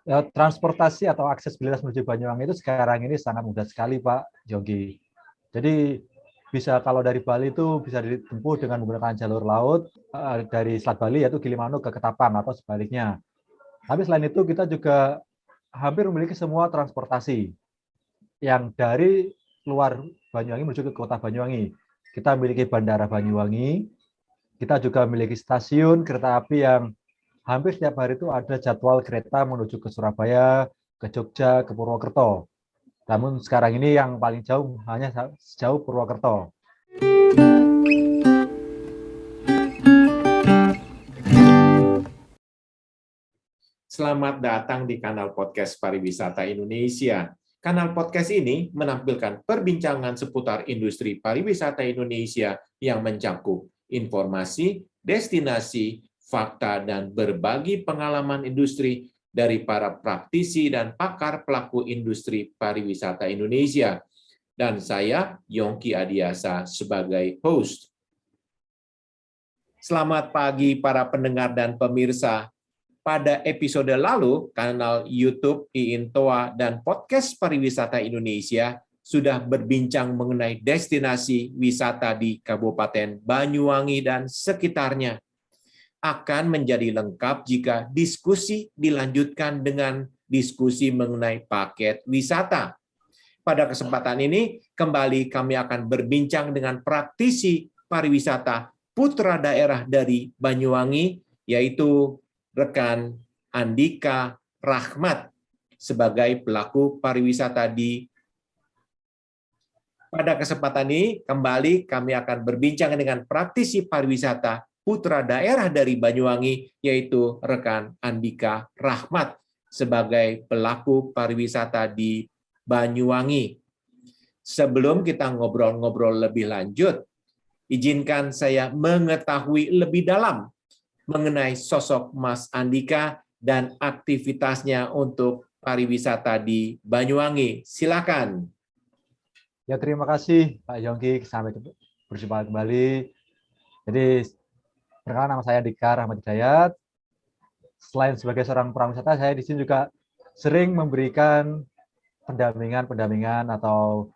Ya, transportasi atau aksesibilitas menuju Banyuwangi itu sekarang ini sangat mudah sekali, Pak Yogi. Jadi kalau dari Bali itu bisa ditempuh dengan menggunakan jalur laut dari Selat Bali yaitu Gilimanuk ke Ketapang atau sebaliknya. Tapi selain itu kita juga hampir memiliki semua transportasi yang dari luar Banyuwangi menuju ke kota Banyuwangi. Kita memiliki Bandara Banyuwangi, kita juga memiliki stasiun kereta api yang hampir setiap hari itu ada jadwal kereta menuju ke Surabaya, ke Jogja, ke Purwokerto. Namun sekarang ini yang paling jauh hanya sejauh Purwokerto. Selamat datang di kanal podcast Pariwisata Indonesia. Kanal podcast ini menampilkan perbincangan seputar industri pariwisata Indonesia yang mencakup informasi, destinasi, fakta, dan berbagi pengalaman industri dari para praktisi dan pakar pelaku industri pariwisata Indonesia. Dan saya, Yongki Adiasa, sebagai host. Selamat pagi para pendengar dan pemirsa. Pada episode lalu, kanal YouTube Iin Toa dan podcast Pariwisata Indonesia sudah berbincang mengenai destinasi wisata di Kabupaten Banyuwangi dan sekitarnya. Akan menjadi lengkap jika diskusi dilanjutkan dengan diskusi mengenai paket wisata. Pada kesempatan ini, kembali kami akan berbincang dengan praktisi pariwisata putra daerah dari Banyuwangi, yaitu rekan Andika Rahmat sebagai pelaku pariwisata Pada kesempatan ini kembali kami akan berbincang dengan praktisi pariwisata putra daerah dari Banyuwangi, yaitu rekan Andika Rahmat sebagai pelaku pariwisata di Banyuwangi. Sebelum kita ngobrol-ngobrol lebih lanjut, izinkan saya mengetahui lebih dalam mengenai sosok Mas Andika dan aktivitasnya untuk pariwisata di Banyuwangi. Silakan. Ya, terima kasih Pak Yongki, sampai berjumpa kembali. Jadi, perkenalkan nama saya Andika Rahmat Hidayat. Selain sebagai seorang pramwisata, saya di sini juga sering memberikan pendampingan atau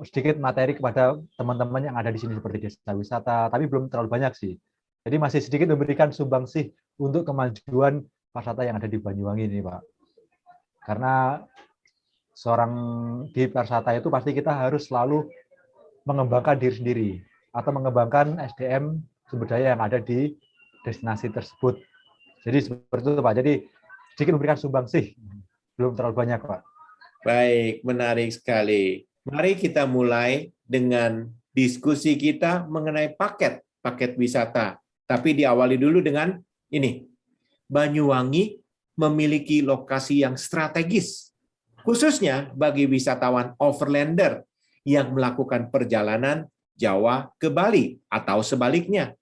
sedikit materi kepada teman-teman yang ada di sini seperti desa wisata, tapi belum terlalu banyak sih. Jadi masih sedikit memberikan sumbangsih untuk kemajuan pariwisata yang ada di Banyuwangi ini, Pak. Karena seorang di pariwisata itu pasti kita harus selalu mengembangkan diri sendiri atau mengembangkan SDM sumber daya yang ada di destinasi tersebut. Jadi seperti itu, Pak. Jadi sedikit memberikan sumbangsih, belum terlalu banyak, Pak. Baik, menarik sekali. Mari kita mulai dengan diskusi kita mengenai paket wisata. Tapi diawali dulu dengan ini. Banyuwangi memiliki lokasi yang strategis, khususnya bagi wisatawan overlander yang melakukan perjalanan Jawa ke Bali atau sebaliknya.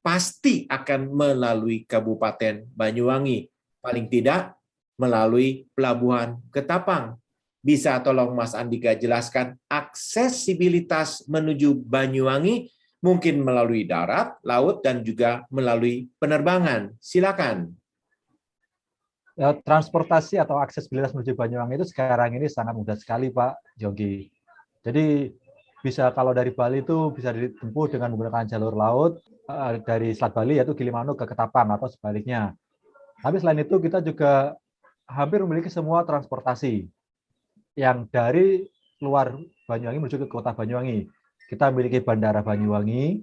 Pasti akan melalui Kabupaten Banyuwangi, paling tidak melalui Pelabuhan Ketapang. Bisa tolong Mas Andika jelaskan aksesibilitas menuju Banyuwangi mungkin melalui darat, laut, dan juga melalui penerbangan. Silakan. Ya, transportasi atau aksesibilitas menuju Banyuwangi itu sekarang ini sangat mudah sekali, Pak Yogi. Jadi kalau dari Bali itu bisa ditempuh dengan menggunakan jalur laut dari Selat Bali yaitu Gilimanuk ke Ketapang atau sebaliknya. Tapi selain itu kita juga hampir memiliki semua transportasi yang dari luar Banyuwangi menuju ke kota Banyuwangi. Kita memiliki Bandara Banyuwangi,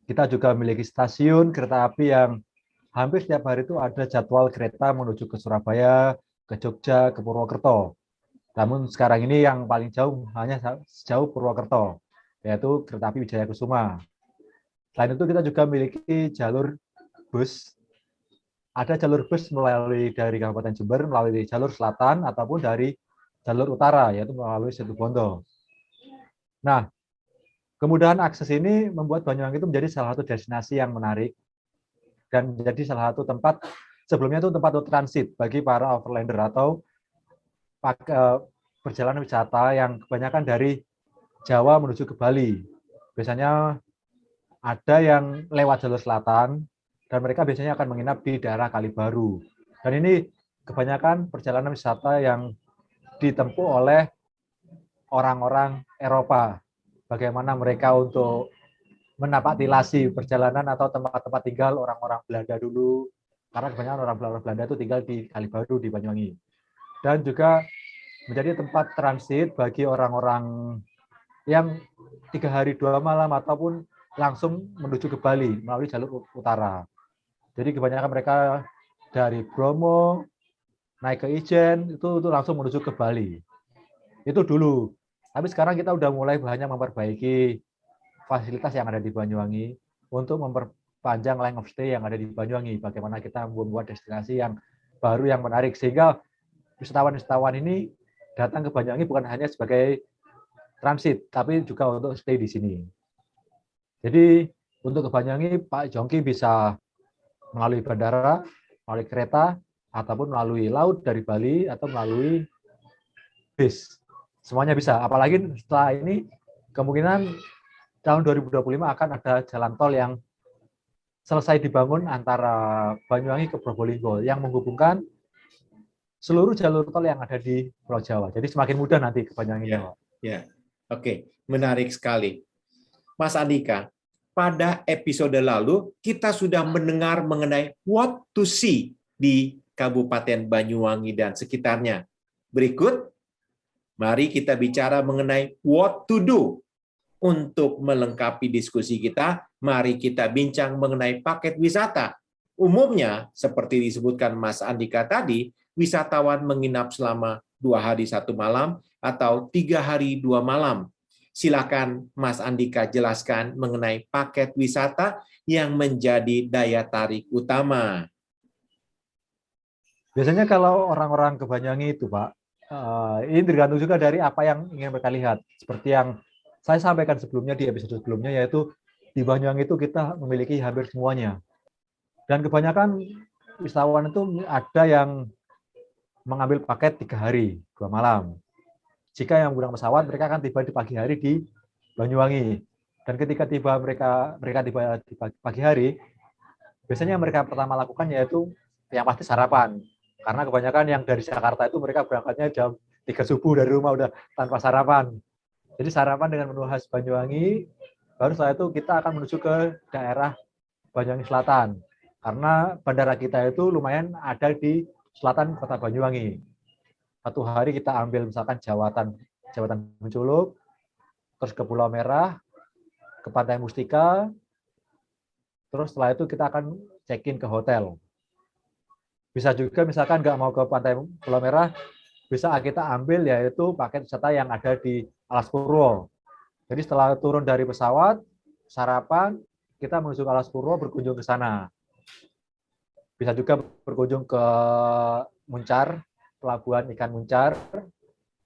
kita juga memiliki stasiun kereta api yang hampir setiap hari itu ada jadwal kereta menuju ke Surabaya, ke Jogja, ke Purwokerto. Namun sekarang ini yang paling jauh hanya sejauh Purwokerto, yaitu kereta api Wijaya Kusuma. Selain itu kita juga memiliki jalur bus. Ada jalur bus melalui dari Kabupaten Jember, melalui jalur selatan, ataupun dari jalur utara, yaitu melalui Situbondo. Nah, kemudahan akses ini membuat Banyuwangi itu menjadi salah satu destinasi yang menarik dan menjadi salah satu tempat, sebelumnya itu tempat transit bagi para overlander atau perjalanan wisata yang kebanyakan dari Jawa menuju ke Bali. Biasanya ada yang lewat jalur selatan dan mereka biasanya akan menginap di daerah Kalibaru. Dan ini kebanyakan perjalanan wisata yang ditempuh oleh orang-orang Eropa. Bagaimana mereka untuk menapaktilasi perjalanan atau tempat-tempat tinggal orang-orang Belanda dulu, karena kebanyakan orang Belanda itu tinggal di Kalibaru, di Banyuwangi. Dan juga menjadi tempat transit bagi orang-orang yang 3 hari 2 malam ataupun langsung menuju ke Bali melalui jalur utara. Jadi kebanyakan mereka dari Bromo naik ke Ijen itu langsung menuju ke Bali. Itu dulu. Tapi sekarang kita udah mulai banyak memperbaiki fasilitas yang ada di Banyuwangi untuk memperpanjang length of stay yang ada di Banyuwangi. Bagaimana kita membuat destinasi yang baru yang menarik sehingga wisatawan-wisatawan ini datang ke Banyuwangi bukan hanya sebagai transit, tapi juga untuk stay di sini. Jadi untuk ke Banyuwangi, Pak Jongki bisa melalui bandara, melalui kereta, ataupun melalui laut dari Bali, atau melalui bis. Semuanya bisa. Apalagi setelah ini, kemungkinan tahun 2025 akan ada jalan tol yang selesai dibangun antara Banyuwangi ke Probolinggo, yang menghubungkan seluruh jalur tol yang ada di Pulau Jawa. Jadi semakin mudah nanti ke Banyuwangi. Ya. Oke, menarik sekali. Mas Andika, pada episode lalu kita sudah mendengar mengenai what to see di Kabupaten Banyuwangi dan sekitarnya. Berikut, mari kita bicara mengenai what to do. Untuk melengkapi diskusi kita, mari kita bincang mengenai paket wisata. Umumnya, seperti disebutkan Mas Andika tadi, wisatawan menginap selama 2 hari 1 malam atau 3 hari 2 malam. Silakan Mas Andika jelaskan mengenai paket wisata yang menjadi daya tarik utama. Biasanya kalau orang-orang ke Banyuwangi itu, Pak, ini tergantung juga dari apa yang ingin mereka lihat. Seperti yang saya sampaikan sebelumnya di episode sebelumnya, yaitu di Banyuwangi itu kita memiliki hampir semuanya. Dan kebanyakan wisatawan itu ada yang mengambil paket 3 hari 2 malam. Jika yang menggunakan pesawat, mereka akan tiba di pagi hari di Banyuwangi. Dan ketika mereka tiba di pagi hari, biasanya yang mereka pertama lakukan yaitu yang pasti sarapan. Karena kebanyakan yang dari Jakarta itu mereka berangkatnya jam 3 subuh dari rumah udah tanpa sarapan. Jadi sarapan dengan menu khas Banyuwangi, baru setelah itu kita akan menuju ke daerah Banyuwangi Selatan. Karena bandara kita itu lumayan ada di selatan kota Banyuwangi. Satu hari kita ambil misalkan Jawatan Menculuk, terus ke Pulau Merah, ke Pantai Mustika, terus setelah itu kita akan check-in ke hotel. Bisa juga misalkan nggak mau ke Pantai Pulau Merah, bisa kita ambil yaitu paket wisata yang ada di Alas Purwo. Jadi setelah turun dari pesawat, sarapan, kita menuju ke Alas Purwo berkunjung ke sana. Bisa juga berkunjung ke Muncar, Pelabuhan Ikan Muncar.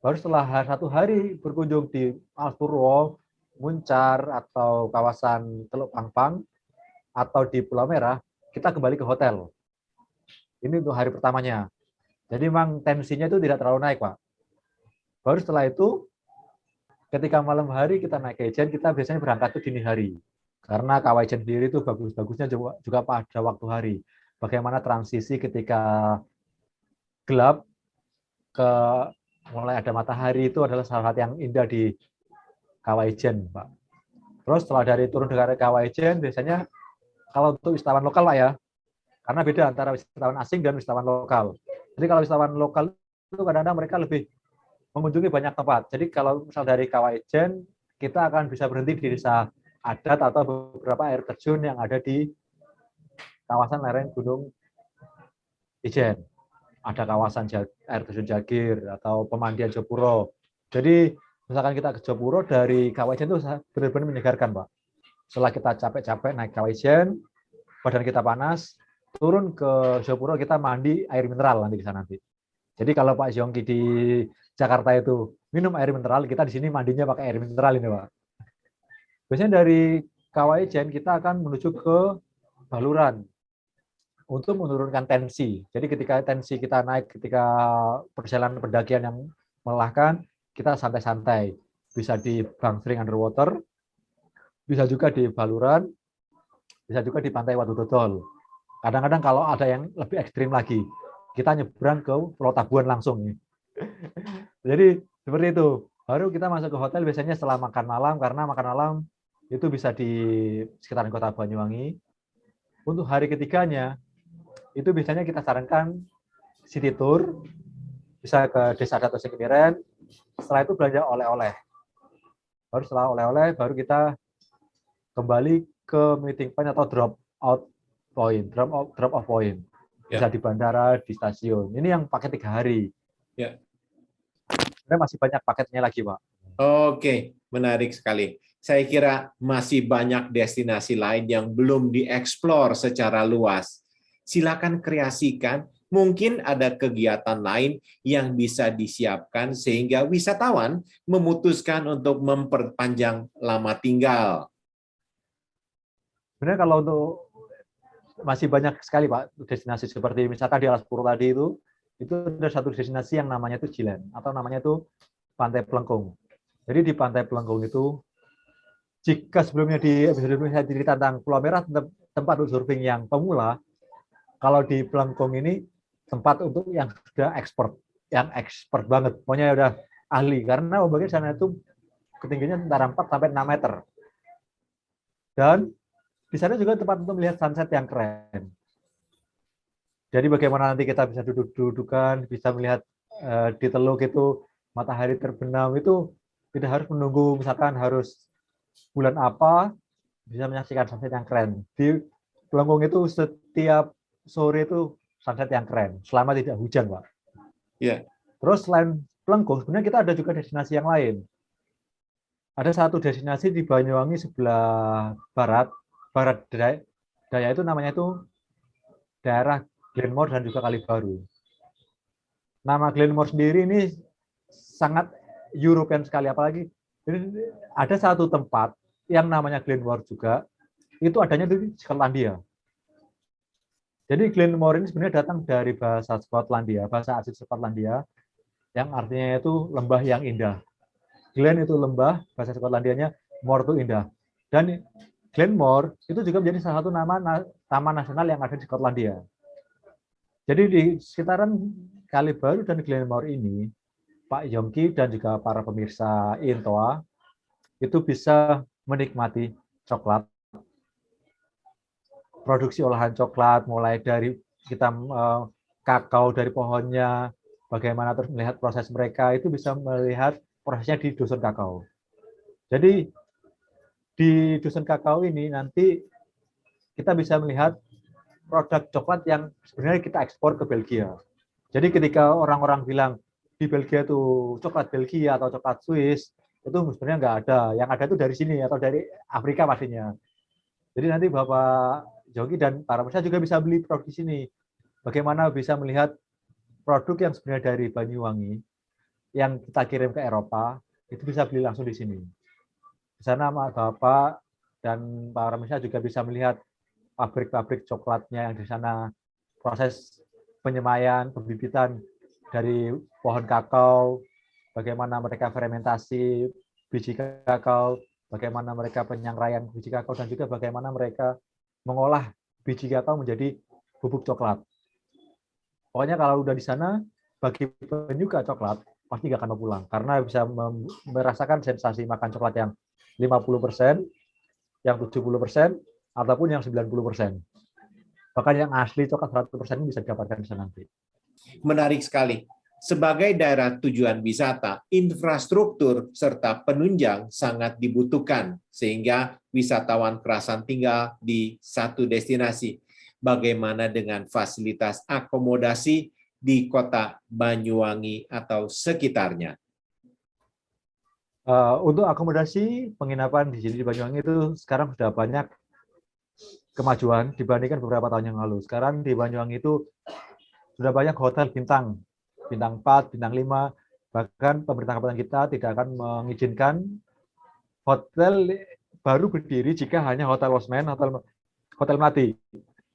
Baru setelah 1 hari berkunjung di Alas Purwo, Muncar, atau kawasan Teluk Pangpang, atau di Pulau Merah, kita kembali ke hotel. Ini untuk hari pertamanya. Jadi memang tensinya itu tidak terlalu naik, Pak. Baru setelah itu, ketika malam hari kita naik ke Ijen, kita biasanya berangkat itu dini hari. Karena Kawah Ijen sendiri itu bagus-bagusnya juga pada waktu hari. Bagaimana transisi ketika gelap ke mulai ada matahari itu adalah salah satu yang indah di Kawah Ijen, Pak. Terus setelah dari turun dari Kawah Ijen, biasanya kalau untuk wisatawan lokal, Pak, ya, karena beda antara wisatawan asing dan wisatawan lokal. Jadi kalau wisatawan lokal itu kadang-kadang mereka lebih mengunjungi banyak tempat. Jadi kalau misal dari Kawah Ijen, kita akan bisa berhenti di desa adat atau beberapa air terjun yang ada di kawasan lereng Gunung Ijen. Ada kawasan air terjun Jagir atau pemandian Jopuro. Jadi misalkan kita ke Jopuro dari Kawah Ijen itu benar-benar menyegarkan, Pak. Setelah kita capek-capek naik Kawah Ijen, badan kita panas, turun ke Jopuro kita mandi air mineral nanti di sana nanti. Jadi kalau Pak Jongki di Jakarta itu minum air mineral, kita di sini mandinya pakai air mineral ini, Pak. Biasanya dari Kawah Ijen kita akan menuju ke Baluran untuk menurunkan tensi. Jadi ketika tensi kita naik, ketika perjalanan pendakian yang melelahkan, kita santai-santai. Bisa di Bangsering Underwater, bisa juga di Baluran, bisa juga di Pantai Watu Dodol. Kadang-kadang kalau ada yang lebih ekstrim lagi, kita nyebrang ke Pulau Tabuan langsung. Jadi seperti itu. Baru kita masuk ke hotel biasanya setelah makan malam, karena makan malam itu bisa di sekitaran kota Banyuwangi. Untuk hari ketiganya, itu biasanya kita sarankan city tour, bisa ke Desa Dato Sekimiren. Setelah itu belanja oleh-oleh. Baru setelah oleh-oleh, baru kita kembali ke meeting point atau drop off point. Bisa di bandara, di stasiun. Ini yang paket 3 hari. Ya. Sebenarnya masih banyak paketnya lagi, Pak. Oke, menarik sekali. Saya kira masih banyak destinasi lain yang belum dieksplor secara luas. Silakan kreasikan, mungkin ada kegiatan lain yang bisa disiapkan sehingga wisatawan memutuskan untuk memperpanjang lama tinggal. Sebenarnya kalau untuk masih banyak sekali, Pak, destinasi seperti misalkan di Alas Purwo tadi itu ada satu destinasi yang namanya itu Jilen, atau namanya itu Pantai Pelengkung. Jadi di Pantai Pelengkung itu, jika sebelumnya di episode saya cerita tentang Pulau Merah, tempat untuk surfing yang pemula, kalau di Pelengkung ini tempat untuk yang sudah expert banget, pokoknya udah ahli, karena ombaknya sana itu ketinggiannya antara 4 sampai 6 meter. Dan di sana juga tempat untuk melihat sunset yang keren. Jadi bagaimana nanti kita bisa duduk-dudukan, bisa melihat di teluk itu matahari terbenam, itu tidak harus menunggu misalkan harus bulan apa, bisa menyaksikan sunset yang keren. Di Pelengkung itu setiap sore itu sunset yang keren, selama tidak hujan, Pak. Ya. Terus selain Pelengkung, sebenarnya kita ada juga destinasi yang lain. Ada satu destinasi di Banyuwangi sebelah barat daya itu namanya itu daerah Glenmore dan juga Kalibaru. Nama Glenmore sendiri ini sangat European sekali, apalagi ada satu tempat yang namanya Glenmore juga, itu adanya di Skotlandia. Jadi Glenmore ini sebenarnya datang dari bahasa Skotlandia, bahasa asli Skotlandia, yang artinya itu lembah yang indah. Glen itu lembah, bahasa Skotlandianya, Moor itu indah. Dan Glenmore itu juga menjadi salah satu nama taman nasional yang ada di Skotlandia. Jadi di sekitaran Kalibaru dan Glenmore ini, Pak Yongki dan juga para pemirsa Intoa itu bisa menikmati coklat, produksi olahan coklat, mulai dari kita kakao dari pohonnya, bagaimana terus melihat proses mereka, itu bisa melihat prosesnya di dusun kakao. Jadi di dusun kakao ini nanti kita bisa melihat produk coklat yang sebenarnya kita ekspor ke Belgia. Jadi ketika orang-orang bilang di Belgia itu coklat Belgia atau coklat Swiss, itu sebenarnya nggak ada. Yang ada itu dari sini atau dari Afrika pastinya. Jadi nanti Bapak Jogi dan para pemirsa juga bisa beli produk di sini. Bagaimana bisa melihat produk yang sebenarnya dari Banyuwangi yang kita kirim ke Eropa, itu bisa beli langsung di sini. Di sana Bapak dan para pemirsa juga bisa melihat pabrik-pabrik coklatnya yang di sana, proses penyemaian, pembibitan dari pohon kakao, bagaimana mereka fermentasi biji kakao, bagaimana mereka penyangraian biji kakao, dan juga bagaimana mereka mengolah biji kakao menjadi bubuk coklat. Pokoknya kalau udah di sana, bagi penyuka coklat, pasti nggak akan mau pulang, karena bisa merasakan sensasi makan coklat yang 50%, yang 70%, ataupun yang 90%. Bahkan yang asli coklat 100% bisa didapatkan di sana nanti. Menarik sekali. Sebagai daerah tujuan wisata, infrastruktur serta penunjang sangat dibutuhkan sehingga wisatawan kerasan tinggal di satu destinasi. Bagaimana dengan fasilitas akomodasi di kota Banyuwangi atau sekitarnya? Untuk akomodasi penginapan di sini di Banyuwangi itu sekarang sudah banyak kemajuan dibandingkan beberapa tahun yang lalu. Sekarang di Banyuwangi itu sudah banyak hotel bintang 4, bintang 5, bahkan pemerintah kabupaten kita tidak akan mengizinkan hotel baru berdiri jika hanya hotel losmen, hotel melati.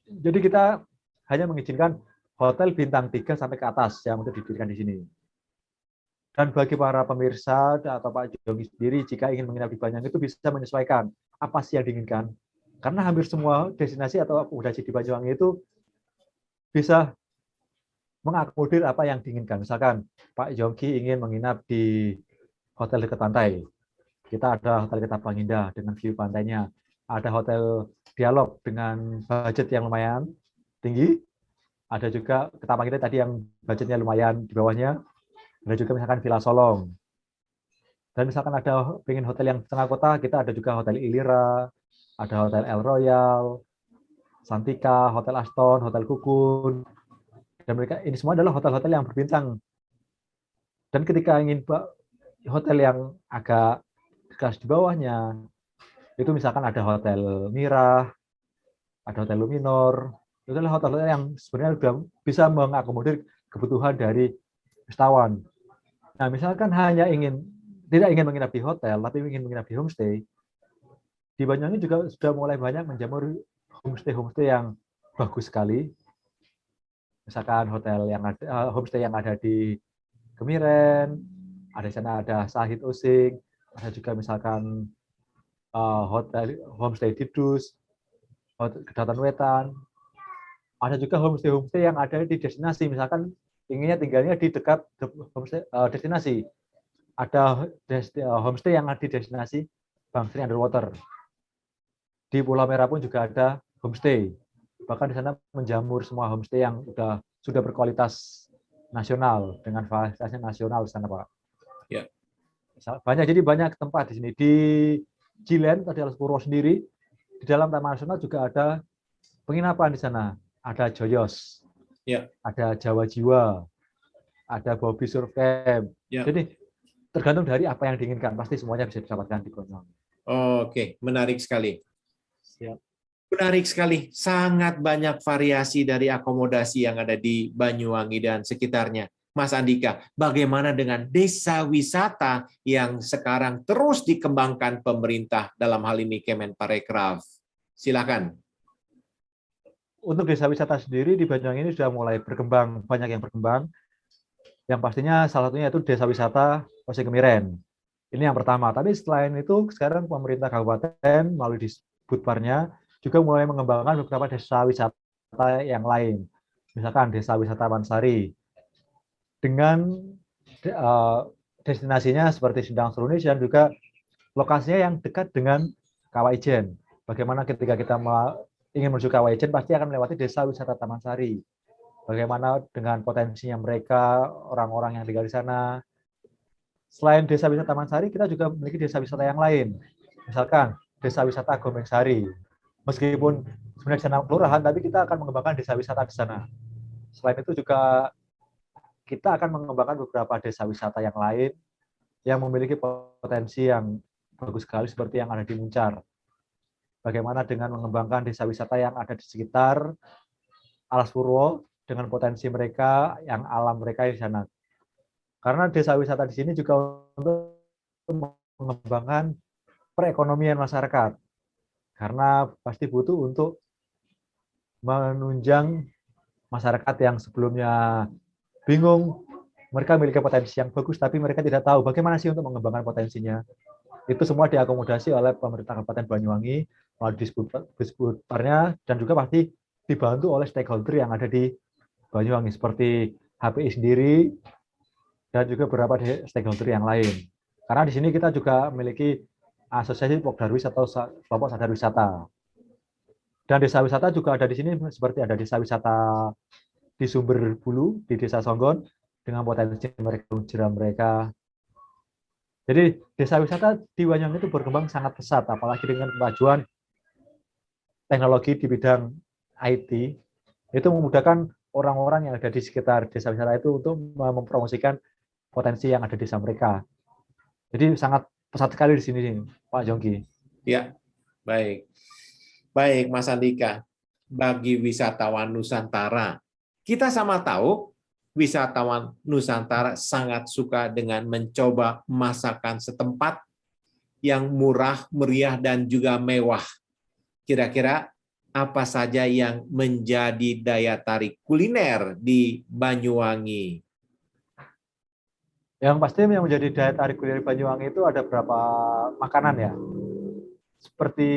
Jadi kita hanya mengizinkan hotel bintang 3 sampai ke atas yang untuk didirikan di sini. Dan bagi para pemirsa atau Pak Jogi sendiri, jika ingin menginap di Banyuwangi itu bisa menyesuaikan apa sih yang diinginkan. Karena hampir semua destinasi atau akomodasi di Banyuwangi itu bisa mengakomodir apa yang diinginkan. Misalkan Pak Yongki ingin menginap di hotel dekat pantai. Kita ada hotel Ketapang Indah dengan view pantainya. Ada hotel Dialog dengan budget yang lumayan tinggi. Ada juga Ketapang Indah tadi yang budgetnya lumayan di bawahnya. Ada juga misalkan Villa Solong. Dan misalkan ada pengen hotel yang tengah kota, kita ada juga Hotel Ilira, ada Hotel El Royal, Santika, Hotel Aston, Hotel Kukun. Dan mereka ini semua adalah hotel-hotel yang berbintang. Dan ketika ingin hotel yang agak kelas di bawahnya, itu misalkan ada Hotel Mirah, ada Hotel Luminor, itu adalah hotel-hotel yang sebenarnya sudah bisa mengakomodir kebutuhan dari wisatawan. Nah, misalkan tidak ingin menginap di hotel, tapi ingin menginap di homestay, di Banyuwangi juga sudah mulai banyak menjamur homestay yang bagus sekali. Misalkan homestay yang ada di Kemiren, ada di sana ada Sahid Osing, ada juga misalkan homestay di Dus, Kedatan Wetan, ada juga homestay yang ada di destinasi, misalkan inginnya tinggalnya di dekat destinasi. Ada homestay yang ada di destinasi Bangsering Underwater. Di Pulau Merah pun juga ada homestay. Bahkan di sana menjamur semua homestay yang sudah berkualitas nasional dengan fasilitasnya nasional di sana, Pak. Ya. Jadi banyak tempat di sini. Di Cilen, tadi Alas Purwo sendiri, di dalam Taman Nasional juga ada penginapan di sana. Ada Joyos, ya. Ada Jawa Jiwa, ada Bobby Surf Camp. Ya. Jadi tergantung dari apa yang diinginkan. Pasti semuanya bisa didapatkan di Banyuwangi. Oke, menarik sekali. Siap. Menarik sekali. Sangat banyak variasi dari akomodasi yang ada di Banyuwangi dan sekitarnya. Mas Andika, bagaimana dengan desa wisata yang sekarang terus dikembangkan pemerintah, dalam hal ini Kemenparekraf? Silakan. Untuk desa wisata sendiri di Banyuwangi ini sudah mulai berkembang, banyak yang berkembang. Yang pastinya salah satunya itu desa wisata Osing Kemiren. Ini yang pertama. Tapi selain itu sekarang pemerintah kabupaten melalui Disbudparnya juga mulai mengembangkan beberapa desa wisata yang lain. Misalkan desa wisata Wansari dengan destinasinya seperti Sindang Seruni dan juga lokasinya yang dekat dengan Kawah Ijen. Bagaimana ketika kita ingin menuju Kawah Ijen pasti akan melewati desa wisata Taman Sari. Bagaimana dengan potensinya mereka, orang-orang yang tinggal di sana. Selain desa wisata Taman Sari, kita juga memiliki desa wisata yang lain. Misalkan desa wisata Gombeng Sari. Meskipun sebenarnya di sana kelurahan, tapi kita akan mengembangkan desa wisata di sana. Selain itu juga kita akan mengembangkan beberapa desa wisata yang lain yang memiliki potensi yang bagus sekali seperti yang ada di Muncar. Bagaimana dengan mengembangkan desa wisata yang ada di sekitar Alas Purwo dengan potensi mereka, yang alam mereka di sana. Karena desa wisata di sini juga untuk mengembangkan perekonomian masyarakat. Karena pasti butuh untuk menunjang masyarakat yang sebelumnya bingung, mereka memiliki potensi yang bagus, tapi mereka tidak tahu bagaimana sih untuk mengembangkan potensinya. Itu semua diakomodasi oleh pemerintah Kabupaten Banyuwangi melalui Disbudparnya dan juga pasti dibantu oleh stakeholder yang ada di Banyuwangi seperti HPI sendiri dan juga beberapa stakeholder yang lain. Karena di sini kita juga memiliki asosiasi Pokdarwis atau kelompok sadar wisata. Dan desa wisata juga ada di sini seperti ada desa wisata di Sumber Bulu, di Desa Songgon dengan potensi mereka. Jadi desa wisata di Banyuwangi itu berkembang sangat pesat, apalagi dengan kemajuan teknologi di bidang IT, itu memudahkan orang-orang yang ada di sekitar desa wisata itu untuk mempromosikan potensi yang ada di desa mereka. Jadi sangat pesat sekali di sini, Pak Yongki. Ya, baik. Baik, Mas Andika. Bagi wisatawan Nusantara, kita sama tahu wisatawan Nusantara sangat suka dengan mencoba masakan setempat yang murah, meriah, dan juga mewah. Kira-kira apa saja yang menjadi daya tarik kuliner di Banyuwangi? Yang pasti yang menjadi daya tarik kuliner Banyuwangi itu ada beberapa makanan ya. Seperti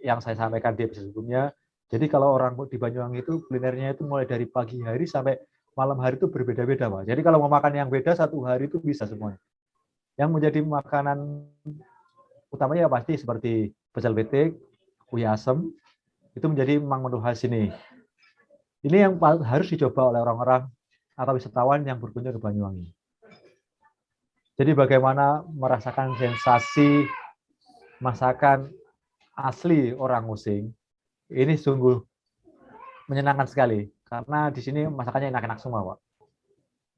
yang saya sampaikan di episode sebelumnya, Jadi kalau orang di Banyuwangi itu kulinernya itu mulai dari pagi hari sampai malam hari itu berbeda-beda, Pak. Jadi kalau mau makan yang beda satu hari itu bisa semuanya. Yang menjadi makanan utamanya pasti seperti pecel betik, uya asem, itu menjadi memang menu khas ini. Ini yang harus dicoba oleh orang-orang atau wisatawan yang berkunjung ke Banyuwangi. Jadi bagaimana merasakan sensasi masakan asli orang Osing, ini sungguh menyenangkan sekali. Karena di sini masakannya enak-enak semua, Pak.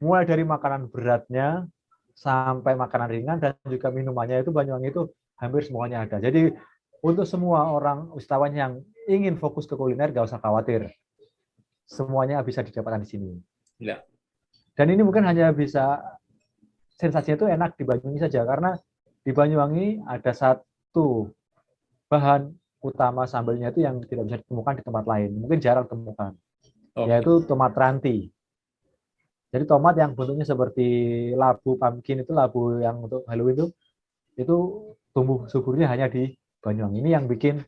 Mulai dari makanan beratnya sampai makanan ringan dan juga minumannya itu Banyuwangi itu hampir semuanya ada. Jadi untuk semua orang wisatawan yang ingin fokus ke kuliner, gak usah khawatir. Semuanya bisa didapatkan di sini. Ya. Dan ini mungkin hanya bisa, sensasinya itu enak di Banyuwangi saja, karena di Banyuwangi ada satu bahan utama sambalnya itu yang tidak bisa ditemukan di tempat lain. Mungkin jarang ditemukan. Yaitu tomat ranti. Jadi tomat yang bentuknya seperti labu pumpkin, itu labu yang untuk Halloween itu tumbuh suburnya hanya di Banyuwangi. Ini yang bikin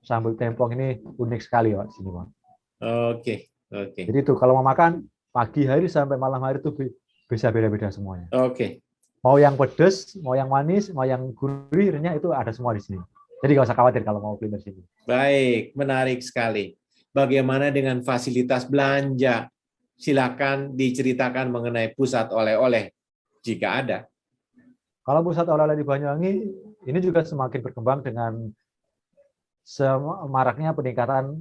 sambal tempong ini unik sekali, Pak, di sini, Pak. Oke. Jadi itu kalau mau makan pagi hari sampai malam hari itu bisa beda-beda semuanya. Oke. Mau yang pedas, mau yang manis, mau yang gurih, renyah itu ada semua di sini. Jadi nggak usah khawatir kalau mau kuliner sini. Baik, menarik sekali. Bagaimana dengan fasilitas belanja? Silakan diceritakan mengenai pusat oleh-oleh jika ada. Kalau pusat oleh-oleh di Banyuwangi ini juga semakin berkembang dengan semaraknya peningkatan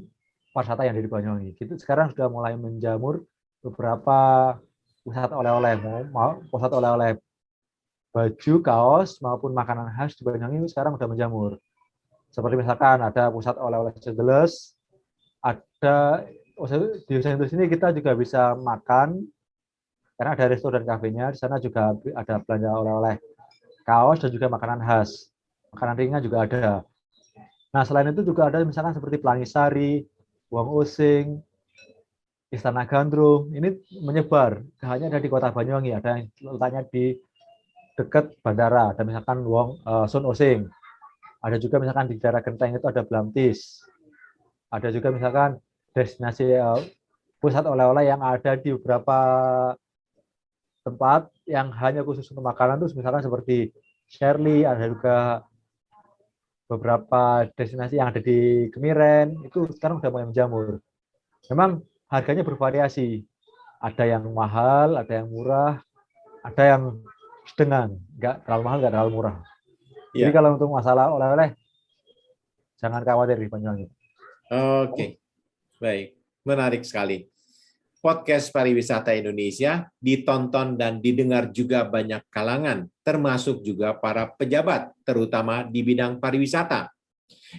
pariwisata yang ada di Banyuwangi. Kita sekarang sudah mulai menjamur beberapa pusat oleh-oleh, pusat oleh-oleh baju, kaos maupun makanan khas di Banyuwangi sekarang sudah menjamur. Seperti misalkan ada pusat oleh-oleh Cibeles, ada di sini kita juga bisa makan karena ada restoran dan kafenya. Di sana juga ada belanja oleh-oleh kaos dan juga makanan khas. Makanan ringan juga ada. Nah, selain itu juga ada misalkan seperti Pelangi Sari, Wong Osing, Istana Gandrung. Ini menyebar, hanya ada di Kota Banyuwangi, ada yang letaknya di dekat bandara, ada misalkan Sun Osing. Ada juga misalkan di daerah Genteng itu ada Blamtis. Ada juga misalkan destinasi pusat oleh-oleh yang ada di beberapa tempat yang hanya khusus untuk makanan itu misalkan seperti Shirley, ada juga beberapa destinasi yang ada di Kemiren, itu sekarang sudah mulai menjamur. Memang harganya bervariasi. Ada yang mahal, ada yang murah, ada yang sedang, nggak terlalu mahal, nggak terlalu murah. Jadi kalau untuk masalah oleh-oleh, jangan khawatir di Banyuwangi. Oke, baik. Menarik sekali. Podcast Pariwisata Indonesia ditonton dan didengar juga banyak kalangan, termasuk juga para pejabat, terutama di bidang pariwisata.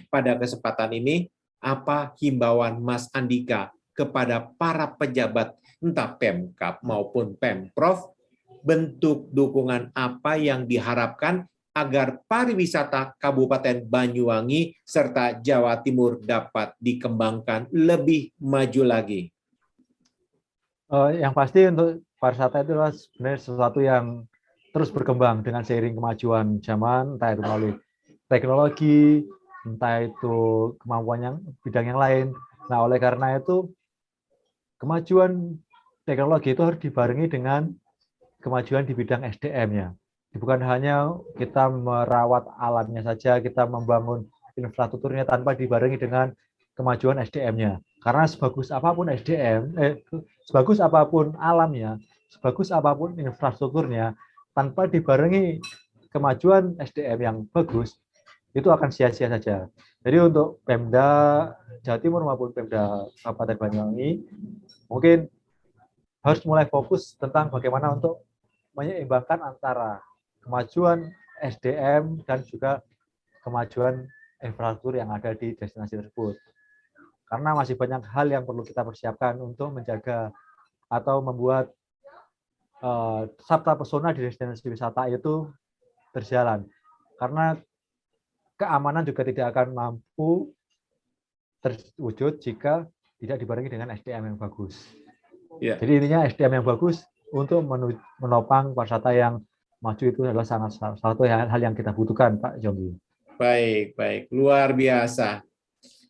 Pada kesempatan ini, apa himbauan Mas Andika kepada para pejabat, entah Pemkab maupun Pemprov, bentuk dukungan apa yang diharapkan agar pariwisata Kabupaten Banyuwangi serta Jawa Timur dapat dikembangkan lebih maju lagi? Yang pasti untuk pariwisata itu adalah sebenarnya sesuatu yang terus berkembang dengan seiring kemajuan zaman, entah itu melalui teknologi, entah itu kemampuan yang bidang yang lain. Nah, oleh karena itu kemajuan teknologi itu harus dibarengi dengan kemajuan di bidang SDM-nya. Bukan hanya kita merawat alamnya saja, kita membangun infrastrukturnya tanpa dibarengi dengan kemajuan SDM-nya. Karena sebagus apapun sebagus apapun alamnya, sebagus apapun infrastrukturnya, tanpa dibarengi kemajuan SDM yang bagus, itu akan sia-sia saja. Jadi untuk Pemda Jawa Timur maupun Pemda Kabupaten Banyuwangi, mungkin harus mulai fokus tentang bagaimana untuk menyeimbangkan antara kemajuan SDM dan juga kemajuan infrastruktur yang ada di destinasi tersebut. Karena masih banyak hal yang perlu kita persiapkan untuk menjaga atau membuat sabta pesona di destinasi wisata itu berjalan. Karena keamanan juga tidak akan mampu terwujud jika tidak dibarengi dengan SDM yang bagus. Ya. Jadi intinya SDM yang bagus untuk menopang pariwisata yang maju itu adalah salah satu hal yang kita butuhkan, Pak Jonggi. Baik, luar biasa.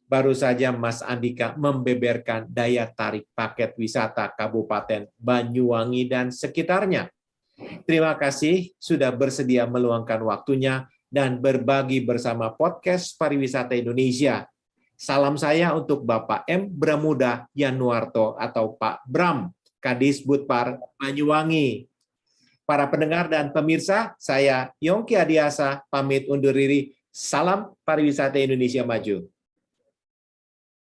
Baru saja Mas Andika membeberkan daya tarik paket wisata Kabupaten Banyuwangi dan sekitarnya. Terima kasih sudah bersedia meluangkan waktunya dan berbagi bersama podcast Pariwisata Indonesia. Salam saya untuk Bapak M. Bramuda Yanuarto atau Pak Bram, Kadis Budpar Banyuwangi. Para pendengar dan pemirsa, saya Yongki Adiasa pamit undur diri. Salam Pariwisata Indonesia Maju.